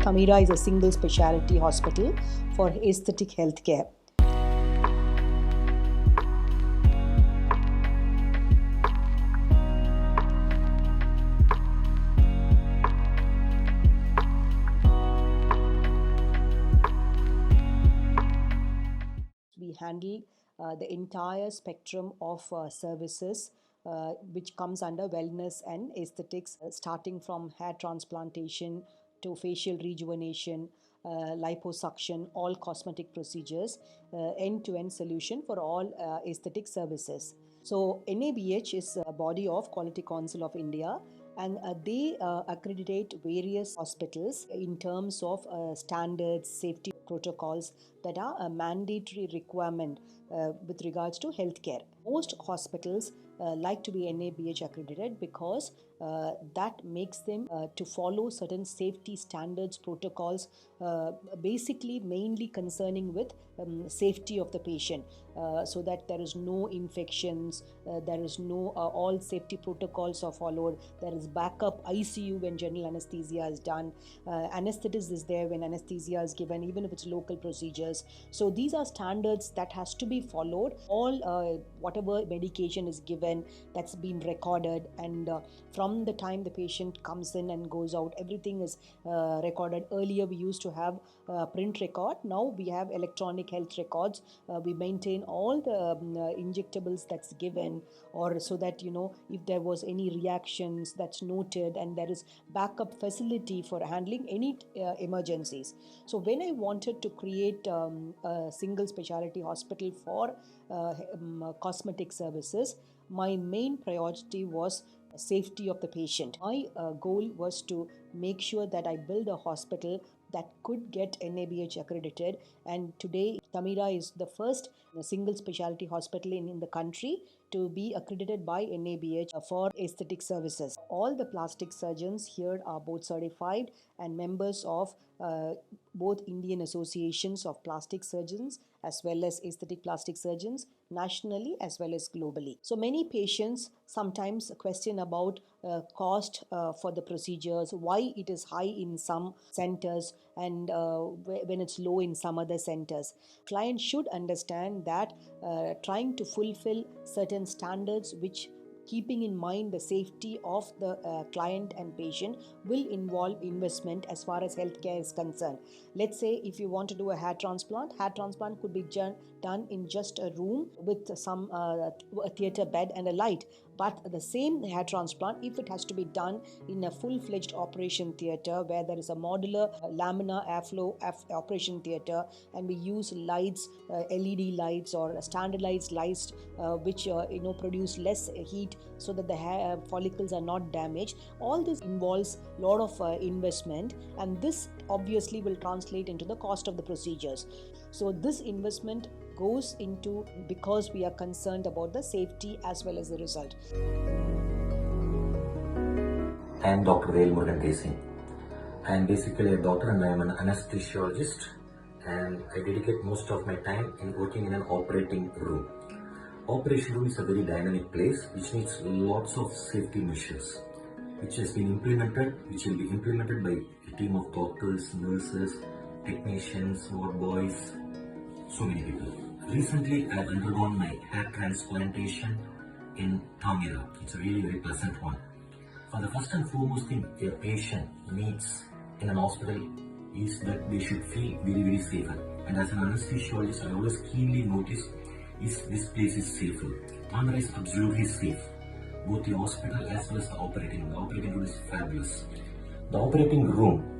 Thamira is a single specialty hospital for aesthetic healthcare. We handle the entire spectrum of services which comes under wellness and aesthetics, starting from hair transplantation to facial rejuvenation, liposuction, all cosmetic procedures, end-to-end solution for all aesthetic services. So NABH is a body of Quality Council of India, and they accreditate various hospitals in terms of standards, safety protocols that are a mandatory requirement with regards to healthcare. Most hospitals like to be NABH accredited because that makes them to follow certain safety standards, protocols, basically mainly concerning with safety of the patient, so that there is no infections, there is no all safety protocols are followed, there is backup ICU when general anesthesia is done, anesthetist is there when anesthesia is given, even if it's local procedures. So these are standards that has to be followed. All whatever medication is given, that's been recorded, and from the time the patient comes in and goes out, everything is recorded. Earlier we used to have print record, now we have electronic health records. We maintain all the injectables that's given, or so that if there was any reactions, that's noted, and there is backup facility for handling any emergencies. So when I wanted to create a single specialty hospital for cosmetic services, my main priority was safety of the patient. My goal was to make sure that I build a hospital that could get NABH accredited, and today Thamira is the first single specialty hospital in the country to be accredited by NABH for aesthetic services. All the plastic surgeons here are both certified and members of both Indian associations of plastic surgeons as well as aesthetic plastic surgeons, nationally as well as globally. So many patients sometimes question about cost for the procedures, why it is high in some centers and when it's low in some other centers. Clients should understand that trying to fulfill certain standards which keeping in mind the safety of the client and patient will involve investment as far as healthcare is concerned. Let's say if you want to do a hair transplant could be done in just a room with some a theater bed and a light. But the same hair transplant, if it has to be done in a full-fledged operation theater where there is a modular laminar airflow operation theater, and we use lights, LED lights or standardized lights which produce less heat so that the hair follicles are not damaged. All this involves a lot of investment, and this obviously will translate into the cost of the procedures. So this investment goes into because we are concerned about the safety as well as the result. I am Dr. Velmurugan Desing. I am basically a doctor and I am an anesthesiologist, and I dedicate most of my time in working in an operating room. Operation room is a very dynamic place which needs lots of safety measures which will be implemented by a team of doctors, nurses, technicians, ward boys, so many people. Recently, I have undergone my hair transplantation in Thamira. It's a really very pleasant one. For the first and foremost thing a patient needs in an hospital is that they should feel very, very safer. And as an anesthesiologist, I always keenly notice if this place is safer. Thamira is absolutely safe. Both the hospital as well as the operating room. The operating room is fabulous. The operating room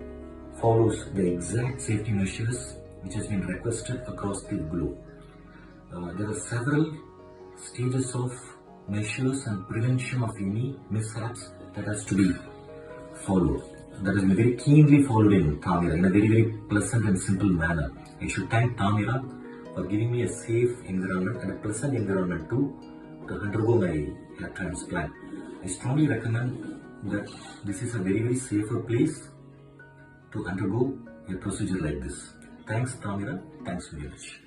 follows the exact safety measures which has been requested across the globe. There are several stages of measures and prevention of any mishaps that has to be followed. That has been very keenly followed in Thamira in a very, very pleasant and simple manner. I should thank Thamira for giving me a safe environment and a pleasant environment to undergo my hair transplant. I strongly recommend that this is a very, very safer place to undergo a procedure like this. Thanks Thamira, thanks very much.